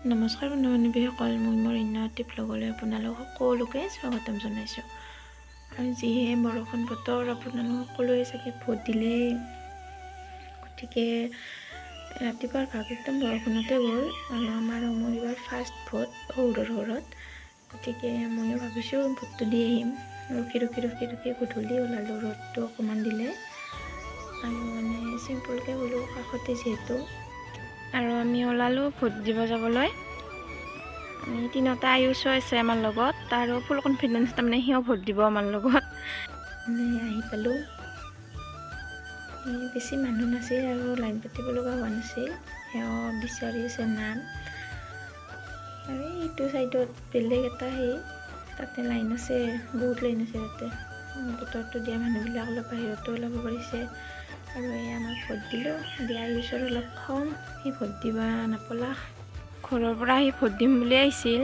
নমস্কাৰ বন্ধু-বান্ধৱীসকল, মই মোৰ ইন্নতি ব্লগলৈ আপোনালোক সকলোকে স্বাগতম জনাইছোঁ। আৰু যিহে বৰষুণ বতৰ, আপোনালোক সকলোৱে চাগে ভোট দিলে। গতিকে ৰাতিপুৱাৰ ভাগ একদম বৰষুণতে গ'ল আৰু মোৰ এইবাৰ ফাৰ্ষ্ট ভোট সৌৰৰ ঘৰত। গতিকে ময়ো ভাবিছোঁ ভোটটো দি আহিম। ৰখি গধূলি ওলালোঁ, ৰ'দটো অকণমান দিলে আৰু চিম্পুলকৈ বোলো কাষতে যিহেতু, আৰু আমি ওলালোঁ ভোট দিব যাবলৈ। আমি তিনিওটা আয়ুষো আছে আমাৰ লগত, তাৰো ফুল কনফিডেঞ্চ, তাৰমানে সিও ভোট দিব আমাৰ লগত। আহি পালোঁ, বেছি মানুহ নাছিল আৰু লাইন পাতিব লগা হোৱা নাছিল। সেও বিচাৰি আছে নাম, আৰু এইটো ছাইডত বেলেগ এটা তাতে লাইন আছে, বহুত লাইন আছে তাতে। ভোটৰটো দিয়া মানুহবিলাক অলপ বাহিৰতো ওলাব পাৰিছে। আৰু আমাৰ ভোট দিলোঁ, দিয়া আয়ুষৰ অলপ খং, সি ভোট দিবা নাপলা। ঘৰৰ পৰা সি ভোট দিম বুলি আহিছিল।